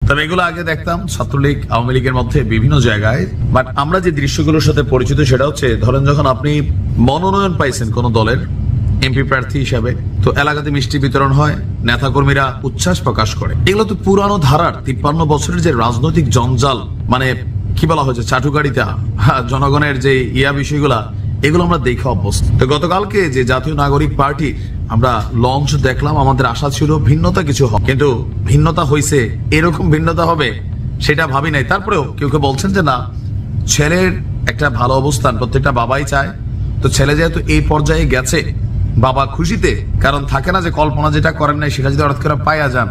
তবে এগুলো আগে দেখতাম ছাত্রলীগ আওয়ামী লীগের মধ্যে বিভিন্ন জায়গায়, বাট আমরা যে দৃশ্যগুলোর সাথে পরিচিত সেটা হচ্ছে, ধরেন যখন আপনি মনোনয়ন পাইছেন কোন দলের এমপি প্রার্থী হিসাবে, তো এলাকাতে মিষ্টি বিতরণ হয়, নেতাকর্মীরা উচ্ছ্বাস প্রকাশ করে। এগুলো তো পুরানো ধারার 53 বছরের যে রাজনৈতিক জঞ্জাল, মানে কি বলা হয়েছে চাটুকারিতা, জনগণের যে বিষয়গুলা, এগুলো আমরা দেখে অভ্যস্ত। তো গতকালকে যে জাতীয় নাগরিক পার্টি আমরা লঞ্চ দেখলাম, আমাদের আশা ছিল ভিন্নতা কিছু হবে, কিন্তু ভিন্নতা হয়েছে, এরকম ভিন্নতা হবে সেটা ভাবি নাই। তারপরেও কেউ কেউ বলছেন যে না, ছেলের একটা ভালো অবস্থান প্রত্যেকটা বাবাই চায়, তো ছেলে যেহেতু এই পর্যায়ে গেছে, বাবা খুশিতে, কারণ থাকে না যে কল্পনা যেটা করেন নাই সেটা যদি হঠাৎ করে পাইয়া যান,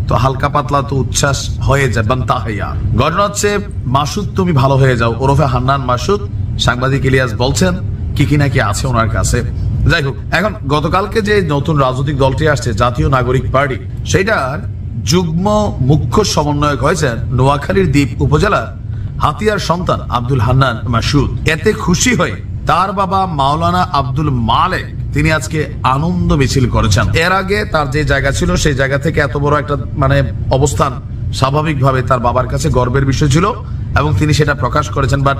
তো হালকা পাতলা তো উচ্ছ্বাস হয়ে যায়। বান্তা হইয়া ঘটনা হচ্ছে, মাসুদ তুমি ভালো হয়ে যাও ওরফে হান্নান মাসুদ, সাংবাদিক ইলিয়াস বলছেন কি নাকি আছে ওনার কাছে। যাই হোক, এখন গতকালকে যে নতুন রাজনৈতিক দলটি আসছে জাতীয় নাগরিক পার্টি, সেইটার যুগ্ম মুখ্য সমন্বয়ক হয়েছেন নোয়াখালীর দ্বীপ উপজেলার হাতিয়ার সন্তান আব্দুল হান্নান মাসুদ। এতে খুশি হয়ে তার বাবা মাওলানা আব্দুল মালেক তিনি আজকে আনন্দ মিছিল করেছেন। এর আগে তার যে জায়গা ছিল সেই জায়গা থেকে এত বড় একটা অবস্থান স্বাভাবিকভাবে তার বাবার কাছে গর্বের বিষয় ছিল এবং তিনি সেটা প্রকাশ করেছেন। বাট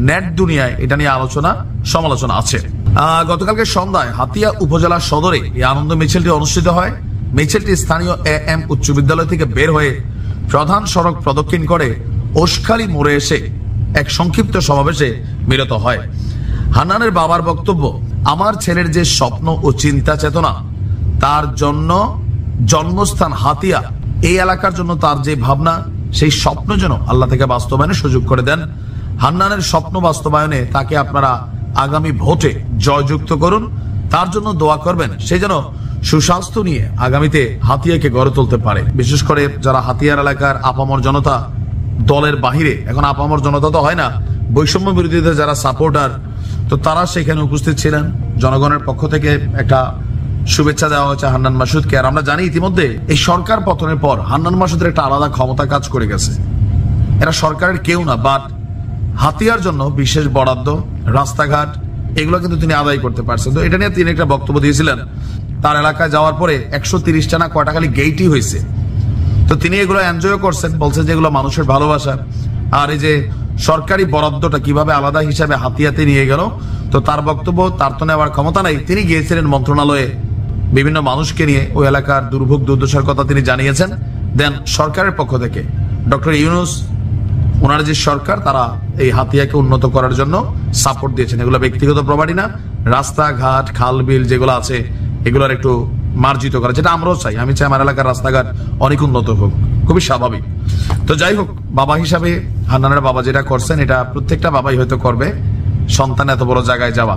নেট দুনিয়ায় এটা নিয়ে আলোচনা সমালোচনা আছে। গতকালকে সন্ধ্যায় হাতিয়া উপজেলা সদরে এই আনন্দ মিছিলটি অনুষ্ঠিত হয়। মিছিলটি স্থানীয় AM উচ্চ বিদ্যালয় থেকে বের হয়ে প্রধান সড়ক প্রদক্ষিণ করে ওশখালী মোড়ে এসে এক সংক্ষিপ্ত সমাবেশে মিলিত হয়। হান্নানের বাবার বক্তব্য, আমার ছেলের যে স্বপ্ন ও চিন্তা চেতনা, তার জন্য জন্মস্থান হাতিয়া, এই এলাকার জন্য তার যে ভাবনা, সেই স্বপ্ন যেন আল্লাহ থেকে বাস্তবায়নের সুযোগ করে দেন। হান্নানের স্বপ্ন বাস্তবায়নে তাকে আপনারা আগামী ভোটে জয়যুক্ত করুন, তার জন্য দোয়া করবেন, সে যেন সুস্বাস্থ্য নিয়ে আগামীতে হাতিয়াকে গড়ে তুলতে পারে। বিশেষ করে যারা হাতিয়ার এলাকার আপামর জনতা, দলের বাহিরে, এখন আপামর জনতা তো হয় না, বৈষম্য বিরোধীদের যারা সাপোর্টার, তো তারা সেখানে উপস্থিত ছিলেন। জনগণের পক্ষ থেকে একটা শুভেচ্ছা দেওয়া হয়েছে হান্নান মাসুদকে। আর আমরা জানি ইতিমধ্যে এই সরকার পতনের পর হান্নান মাসুদের একটা আলাদা ক্ষমতা কাজ করে গেছে। এরা সরকারের কেউ না, বাট হাতিয়ার জন্য বিশেষ বরাদ্দ, রাস্তাঘাট, এগুলো কিন্তু তিনি আদায় করতে পারছেন। তো এটা নিয়ে তিনি একটা বক্তব্য দিয়েছিলেন। তার এলাকায় যাওয়ার পরে 130টা না কয়টা খালি গেইটই হয়েছে, তো তিনি এগুলো এনজয় করছেন, বলছেন যে এগুলো মানুষের ভালোবাসা। আর এই যে সরকারি বরাদ্দটা কিভাবে আলাদা হিসাবে হাতিয়াতে নিয়ে গেল, তো তার বক্তব্য, তার তো নেওয়ার ক্ষমতা নাই। তিনি গিয়েছিলেন মন্ত্রণালয়ে, বিভিন্ন মানুষকে নিয়ে ওই এলাকার দুর্ভোগ দুর্দশার কথা তিনি জানিয়েছেন। দেন সরকারের পক্ষ থেকে ডক্টর ইউনূস, ওনার যে সরকার, তারা এই হাতিয়াকে উন্নত করার জন্য সাপোর্ট দিয়েছেন। এগুলো ব্যক্তিগত প্রপার্টি না, রাস্তাঘাট, খাল বিল যেগুলো আছে এগুলোর একটু মার্জিত করা, যেটা আমরাও চাই। আমি চাই আমার এলাকার রাস্তাঘাট অনেক উন্নত হোক, খুবই স্বাভাবিক। তো যাই হোক, বাবা হিসাবে হান্নানের বাবা যেটা করছেন, এটা প্রত্যেকটা বাবাই হয়তো করবে, সন্তান এত বড় জায়গায় যাওয়া।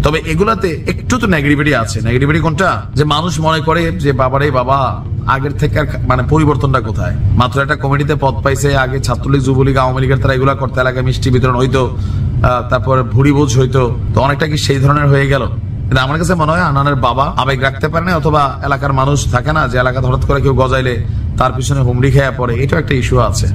তবে এগুলাতে একটু তো নেগেটিভিটি আছে। নেগেটিভিটি কোনটা? যে মানুষ মনে করে যে বাবারে বাবা, আগের থেকে পরিবর্তনটা কোথায়? মাত্র একটা কমিটিতে পদ পাইছে, আগে ছাত্রলীগ, যুবলীগ, আওয়ামী লীগের তারা এগুলা করতে, এলাকায় মিষ্টি বিতরণ হইতো, তারপর ভুড়ি বোঝ হইতো, তো অনেকটা কি সেই ধরনের হয়ে গেল? কিন্তু আমার কাছে মনে হয় হান্নানের বাবা আবেগ রাখতে পারে না, অথবা এলাকার মানুষ থাকে না যে এলাকা হঠাৎ করে কেউ গজাইলে তার পিছনে হুমড়ি খেয়ে পড়ে, এটা একটা ইস্যু আছে।